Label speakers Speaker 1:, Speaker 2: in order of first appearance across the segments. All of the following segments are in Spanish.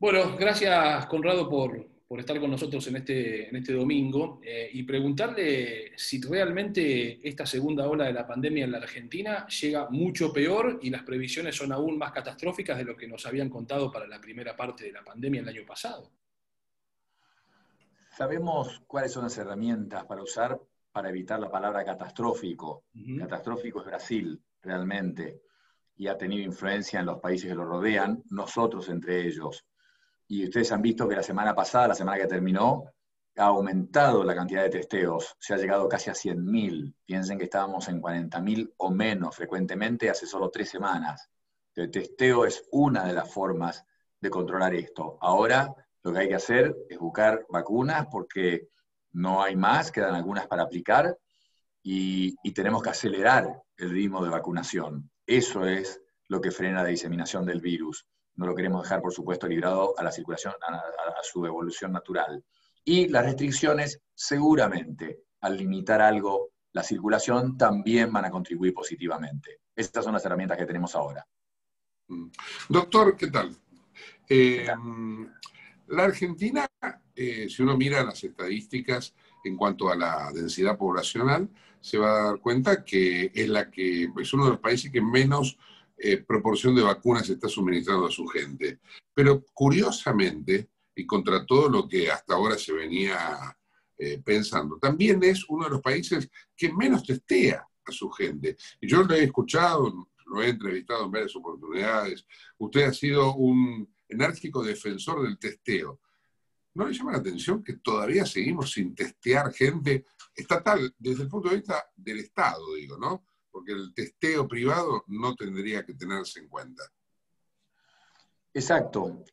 Speaker 1: Bueno, gracias Conrado por estar con nosotros en este domingo y preguntarle si realmente esta segunda ola de la pandemia en la Argentina llega mucho peor y las previsiones son aún más catastróficas de lo que nos habían contado para la primera parte de la pandemia el año pasado.
Speaker 2: Sabemos cuáles son las herramientas para usar para evitar la palabra catastrófico.
Speaker 1: Ujú.
Speaker 2: Catastrófico es Brasil, realmente, y ha tenido influencia en los países que lo rodean, nosotros entre ellos. Y ustedes han visto que la semana pasada, la semana que terminó, ha aumentado la cantidad de testeos. Se ha llegado casi a 100.000. Piensen que estábamos en 40.000 o menos frecuentemente hace solo 3 semanas. El testeo es una de las formas de controlar esto. Ahora lo que hay que hacer es buscar vacunas porque no hay más, quedan algunas para aplicar y tenemos que acelerar el ritmo de vacunación. Eso es lo que frena la diseminación del virus. No lo queremos dejar, por supuesto, librado a la circulación, a su evolución natural. Y las restricciones, seguramente, al limitar algo la circulación, también van a contribuir positivamente. Estas son las herramientas que tenemos ahora.
Speaker 3: Doctor, ¿qué tal?
Speaker 2: ¿Qué tal?
Speaker 3: La Argentina, si uno mira las estadísticas en cuanto a la densidad poblacional, se va a dar cuenta que es uno de los países que menos proporción de vacunas está suministrando a su gente. Pero curiosamente, y contra todo lo que hasta ahora se venía pensando, también es uno de los países que menos testea a su gente. Y yo lo he escuchado, lo he entrevistado en varias oportunidades. Usted ha sido un enérgico defensor del testeo. ¿No le llama la atención que todavía seguimos sin testear gente estatal, desde el punto de vista del Estado, digo, ¿no? Porque el testeo privado no tendría que tenerse en cuenta.
Speaker 2: Exacto.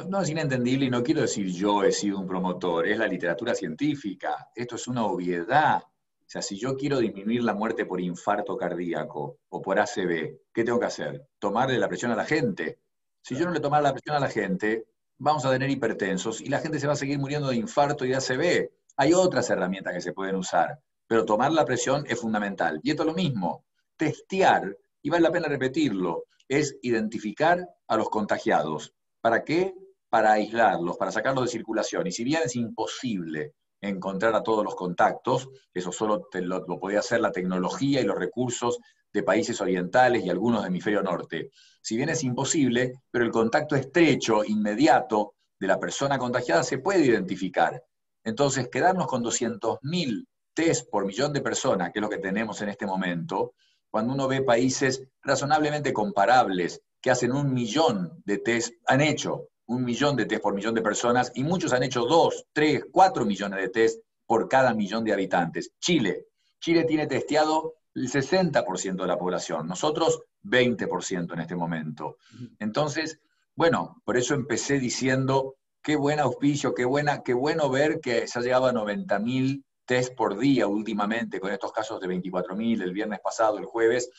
Speaker 2: No es inentendible y no quiero decir yo he sido un promotor, es la literatura científica. Esto es una obviedad. O sea, si yo quiero disminuir la muerte por infarto cardíaco o por ACV, ¿qué tengo que hacer? Tomarle la presión a la gente. Si yo no le tomara la presión a la gente, vamos a tener hipertensos y la gente se va a seguir muriendo de infarto y de ACV. Hay otras herramientas que se pueden usar, pero tomar la presión es fundamental. Y esto es lo mismo. Testear, y vale la pena repetirlo, es identificar a los contagiados. ¿Para qué? Para aislarlos, para sacarlos de circulación. Y si bien es imposible encontrar a todos los contactos, eso solo lo podía hacer la tecnología y los recursos de países orientales y algunos del hemisferio norte. Si bien es imposible, pero el contacto estrecho, inmediato, de la persona contagiada se puede identificar. Entonces, quedarnos con 200.000 test por millón de personas, que es lo que tenemos en este momento, cuando uno ve países razonablemente comparables que hacen 1.000.000 de test, han hecho 1.000.000 de test por millón de personas y muchos han hecho 2, 3, 4 millones de test por cada millón de habitantes. Chile tiene testeado el 60% de la población, nosotros 20% en este momento. Entonces, bueno, por eso empecé diciendo qué buen auspicio, qué bueno ver que se ha llegado a 90.000 test por día últimamente, con estos casos de 24.000 el viernes pasado, el jueves,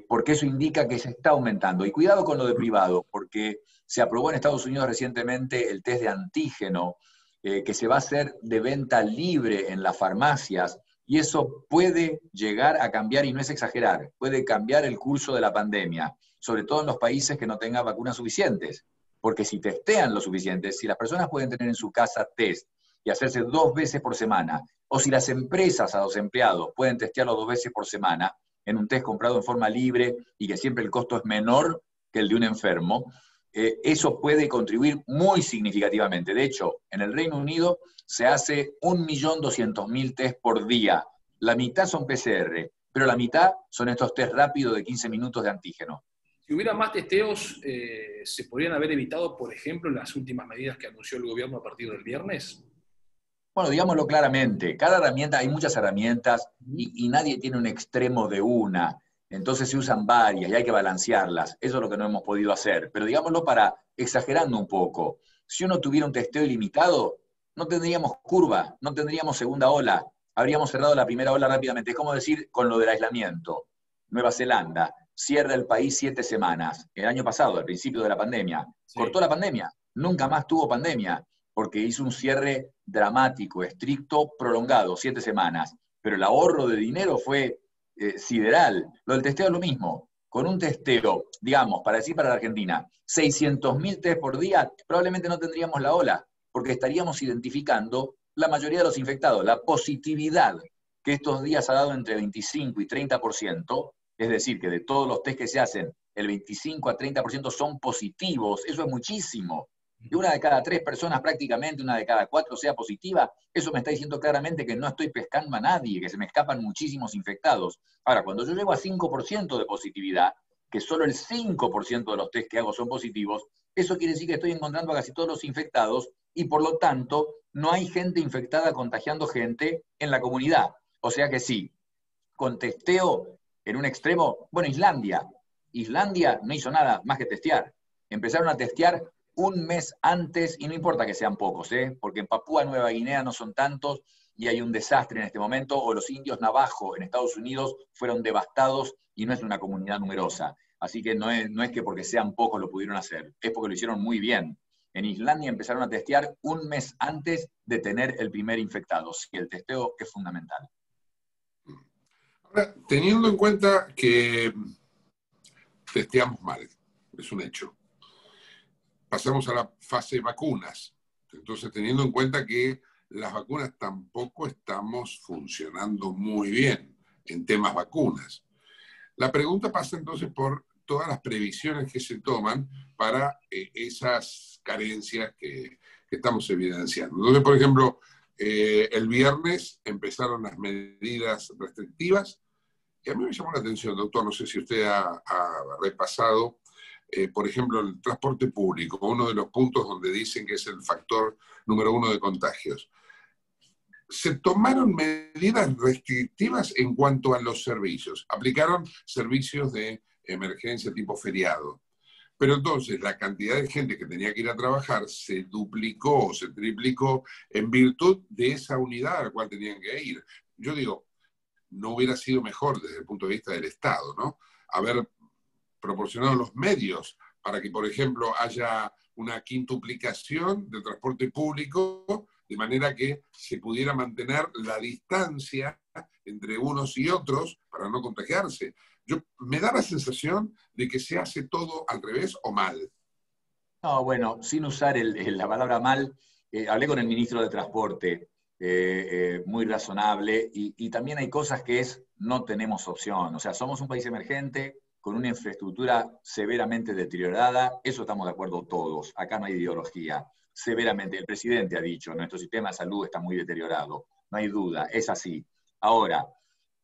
Speaker 2: porque eso indica que se está aumentando. Y cuidado con lo de privado, porque se aprobó en Estados Unidos recientemente el test de antígeno, que se va a hacer de venta libre en las farmacias, y eso puede llegar a cambiar, y no es exagerar, puede cambiar el curso de la pandemia, sobre todo en los países que no tengan vacunas suficientes. Porque si testean lo suficiente, si las personas pueden tener en su casa test y hacerse 2 veces por semana, o si las empresas a los empleados pueden testearlo 2 veces por semana, en un test comprado en forma libre y que siempre el costo es menor que el de un enfermo, eso puede contribuir muy significativamente. De hecho, en el Reino Unido se hace 1.200.000 test por día. La mitad son PCR, pero la mitad son estos test rápidos de 15 minutos de antígeno.
Speaker 1: Si hubiera más testeos, ¿se podrían haber evitado, por ejemplo, las últimas medidas que anunció el gobierno a partir del viernes?
Speaker 2: Bueno, digámoslo claramente, cada herramienta, hay muchas herramientas y nadie tiene un extremo de una, entonces se usan varias y hay que balancearlas, eso es lo que no hemos podido hacer, pero digámoslo para, exagerando un poco, si uno tuviera un testeo ilimitado, no tendríamos curva, no tendríamos segunda ola, habríamos cerrado la primera ola rápidamente, es como decir con lo del aislamiento. Nueva Zelanda cierra el país 7 semanas, el año pasado, al principio de la pandemia,
Speaker 1: Sí.
Speaker 2: cortó la pandemia, nunca más tuvo pandemia, porque hizo un cierre dramático, estricto, prolongado, 7 semanas. Pero el ahorro de dinero fue sideral. Lo del testeo es lo mismo. con un testeo, digamos, para decir para la Argentina, 600.000 test por día, probablemente no tendríamos la ola, porque estaríamos identificando la mayoría de los infectados. La positividad que estos días ha dado entre 25 y 30%, es decir, que de todos los test que se hacen, el 25 a 30% son positivos, eso es muchísimo. Que una de cada 3 personas prácticamente, una de cada 4 sea positiva, eso me está diciendo claramente que no estoy pescando a nadie, que se me escapan muchísimos infectados. Ahora, cuando yo llego a 5% de positividad, que solo el 5% de los test que hago son positivos, eso quiere decir que estoy encontrando a casi todos los infectados y por lo tanto no hay gente infectada contagiando gente en la comunidad. O sea que sí, con testeo en un extremo, bueno, Islandia no hizo nada más que testear. Empezaron a testear un mes antes, y no importa que sean pocos, porque en Papúa Nueva Guinea no son tantos, y hay un desastre en este momento, o los indios Navajo en Estados Unidos fueron devastados, y no es una comunidad numerosa. Así que no es que porque sean pocos lo pudieron hacer, es porque lo hicieron muy bien. En Islandia empezaron a testear un mes antes de tener el primer infectado. Sí, el testeo es fundamental.
Speaker 3: Ahora, teniendo en cuenta que testeamos mal, es un hecho. Pasamos a la fase de vacunas. Entonces, teniendo en cuenta que las vacunas tampoco estamos funcionando muy bien en temas vacunas. La pregunta pasa entonces por todas las previsiones que se toman para esas carencias que estamos evidenciando. Entonces, por ejemplo, el viernes empezaron las medidas restrictivas y a mí me llamó la atención, doctor, no sé si usted ha repasado, por ejemplo, el transporte público, uno de los puntos donde dicen que es el factor número 1 de contagios. Se tomaron medidas restrictivas en cuanto a los servicios. Aplicaron servicios de emergencia tipo feriado. Pero entonces la cantidad de gente que tenía que ir a trabajar se duplicó o se triplicó en virtud de esa unidad a la cual tenían que ir. Yo digo, no hubiera sido mejor desde el punto de vista del Estado, ¿no? Haber proporcionado los medios para que, por ejemplo, haya una quintuplicación del transporte público, de manera que se pudiera mantener la distancia entre unos y otros para no contagiarse. Me da la sensación de que se hace todo al revés o mal.
Speaker 2: No, bueno, sin usar la palabra mal, hablé con el ministro de Transporte, muy razonable, y también hay cosas que no tenemos opción. O sea, somos un país emergente, con una infraestructura severamente deteriorada, eso estamos de acuerdo todos, acá no hay ideología, severamente. El presidente ha dicho, nuestro sistema de salud está muy deteriorado, no hay duda, es así. Ahora,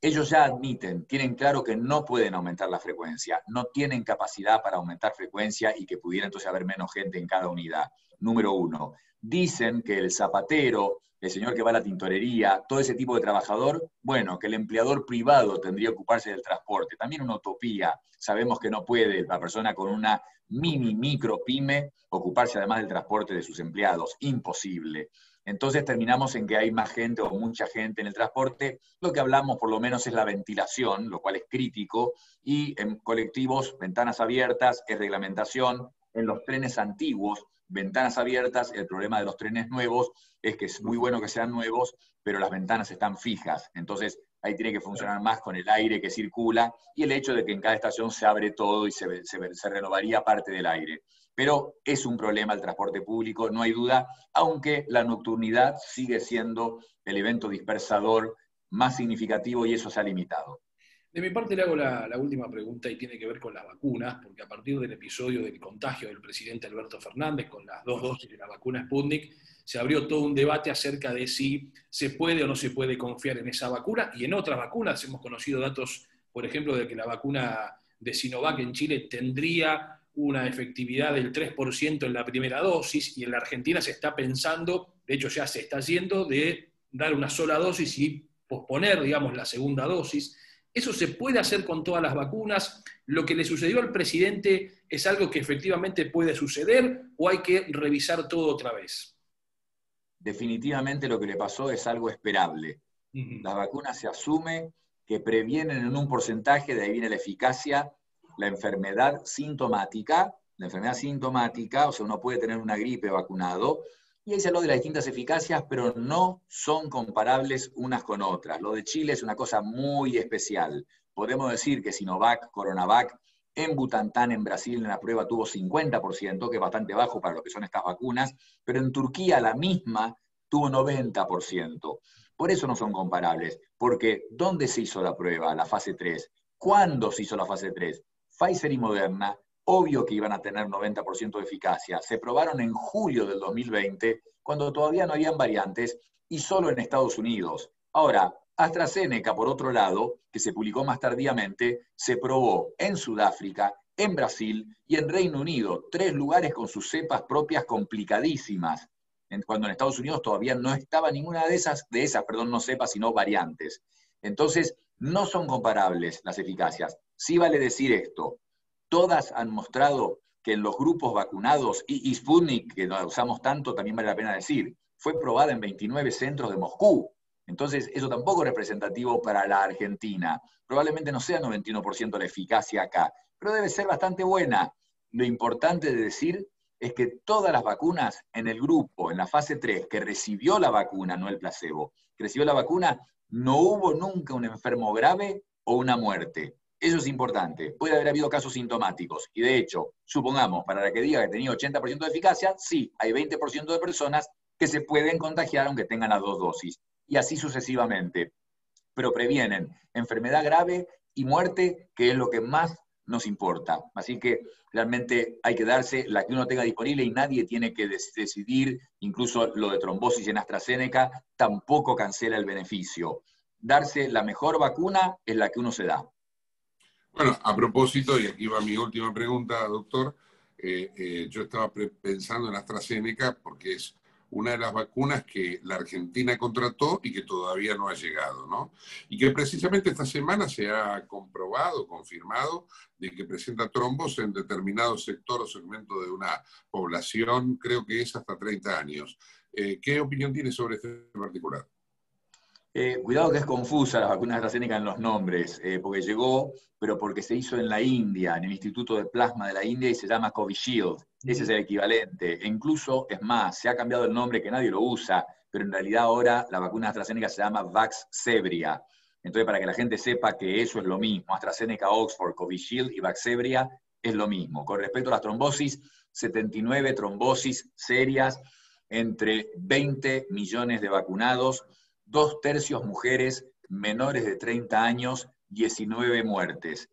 Speaker 2: ellos ya admiten, tienen claro que no pueden aumentar la frecuencia, no tienen capacidad para aumentar frecuencia y que pudiera entonces haber menos gente en cada unidad. Número 1. Dicen que el zapatero, el señor que va a la tintorería, todo ese tipo de trabajador, bueno, que el empleador privado tendría que ocuparse del transporte. También una utopía. Sabemos que no puede la persona con una micro pyme ocuparse además del transporte de sus empleados. Imposible. Entonces terminamos en que hay más gente o mucha gente en el transporte. Lo que hablamos por lo menos es la ventilación, lo cual es crítico, y en colectivos, ventanas abiertas, es reglamentación. En los trenes antiguos, ventanas abiertas. El problema de los trenes nuevos es que es muy bueno que sean nuevos, pero las ventanas están fijas. Entonces ahí tiene que funcionar más con el aire que circula y el hecho de que en cada estación se abre todo y se renovaría parte del aire. Pero es un problema el transporte público, no hay duda, aunque la nocturnidad sigue siendo el evento dispersador más significativo y eso se ha limitado.
Speaker 1: De mi parte le hago la última pregunta y tiene que ver con las vacunas, porque a partir del episodio del contagio del presidente Alberto Fernández con las 2 dosis de la vacuna Sputnik, se abrió todo un debate acerca de si se puede o no se puede confiar en esa vacuna y en otras vacunas. Hemos conocido datos, por ejemplo, de que la vacuna de Sinovac en Chile tendría una efectividad del 3% en la primera dosis y en la Argentina se está pensando, de hecho ya se está haciendo, de dar una sola dosis y posponer, digamos, la segunda dosis. ¿Eso se puede hacer con todas las vacunas? ¿Lo que le sucedió al presidente es algo que efectivamente puede suceder o hay que revisar todo otra vez?
Speaker 2: Definitivamente lo que le pasó es algo esperable. Las vacunas se asume que previenen en un porcentaje, de ahí viene la eficacia, la enfermedad sintomática, o sea, uno puede tener una gripe vacunado, y ahí se habló de las distintas eficacias, pero no son comparables unas con otras. Lo de Chile es una cosa muy especial. Podemos decir que Sinovac, Coronavac, En Butantán, en Brasil, en la prueba tuvo 50%, que es bastante bajo para lo que son estas vacunas, pero en Turquía la misma tuvo 90%. Por eso no son comparables, porque ¿dónde se hizo la prueba, la fase 3? ¿Cuándo se hizo la fase 3? Pfizer y Moderna, obvio que iban a tener 90% de eficacia. Se probaron en julio del 2020, cuando todavía no habían variantes, y solo en Estados Unidos. Ahora, AstraZeneca, por otro lado, que se publicó más tardíamente, se probó en Sudáfrica, en Brasil y en Reino Unido, 3 lugares con sus cepas propias complicadísimas, cuando en Estados Unidos todavía no estaba ninguna de esas, no cepas, sino variantes. Entonces, no son comparables las eficacias. Sí vale decir esto, todas han mostrado que en los grupos vacunados, y Sputnik, que la usamos tanto, también vale la pena decir, fue probada en 29 centros de Moscú. Entonces, eso tampoco es representativo para la Argentina. Probablemente no sea 91% la eficacia acá, pero debe ser bastante buena. Lo importante de decir es que todas las vacunas en el grupo, en la fase 3, que recibió la vacuna, no el placebo, que recibió la vacuna, no hubo nunca un enfermo grave o una muerte. Eso es importante. Puede haber habido casos sintomáticos. Y de hecho, supongamos, para la que diga que tenía 80% de eficacia, sí, hay 20% de personas que se pueden contagiar aunque tengan las 2 dosis. Y así sucesivamente. Pero previenen enfermedad grave y muerte, que es lo que más nos importa. Así que realmente hay que darse la que uno tenga disponible y nadie tiene que decidir, incluso lo de trombosis en AstraZeneca, tampoco cancela el beneficio. Darse la mejor vacuna es la que uno se da.
Speaker 3: Bueno, a propósito, y aquí va mi última pregunta, doctor, yo estaba pensando en AstraZeneca porque es una de las vacunas que la Argentina contrató y que todavía no ha llegado, ¿no? Y que precisamente esta semana se ha comprobado, confirmado, de que presenta trombos en determinado sector o segmento de una población, creo que es hasta 30 años. ¿Qué opinión tiene sobre este particular?
Speaker 2: Cuidado que es confusa las vacunas de AstraZeneca en los nombres, porque llegó, pero porque se hizo en la India, en el Instituto de Plasma de la India, y se llama Covishield. Ese es el equivalente. E incluso, es más, se ha cambiado el nombre, que nadie lo usa, pero en realidad ahora la vacuna de AstraZeneca se llama Vaxzevria. Entonces, para que la gente sepa que eso es lo mismo, AstraZeneca, Oxford, Covishield y Vaxzevria es lo mismo. Con respecto a las trombosis, 79 trombosis serias entre 20 millones de vacunados, 2/3 mujeres menores de 30 años, 19 muertes.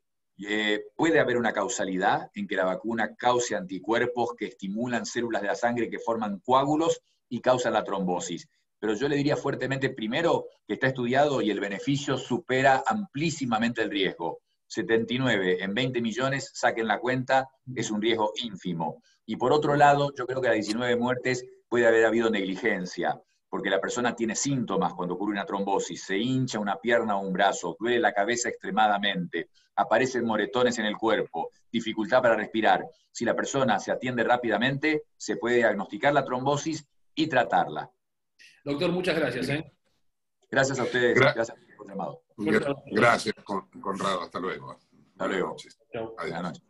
Speaker 2: Puede haber una causalidad en que la vacuna cause anticuerpos que estimulan células de la sangre que forman coágulos y causan la trombosis. Pero yo le diría fuertemente, primero, que está estudiado y el beneficio supera amplísimamente el riesgo. 79 en 20 millones, saquen la cuenta, es un riesgo ínfimo. Y por otro lado, yo creo que a las 19 muertes puede haber habido negligencia, porque la persona tiene síntomas cuando ocurre una trombosis, se hincha una pierna o un brazo, duele la cabeza extremadamente, aparecen moretones en el cuerpo, dificultad para respirar. Si la persona se atiende rápidamente, se puede diagnosticar la trombosis y tratarla.
Speaker 1: Doctor, muchas gracias.
Speaker 2: Gracias a ustedes. Gracias por el llamado.
Speaker 3: Gracias, Conrado. Hasta luego.
Speaker 2: Hasta luego.
Speaker 3: Buenas noches.
Speaker 1: Chao.
Speaker 3: Adiós.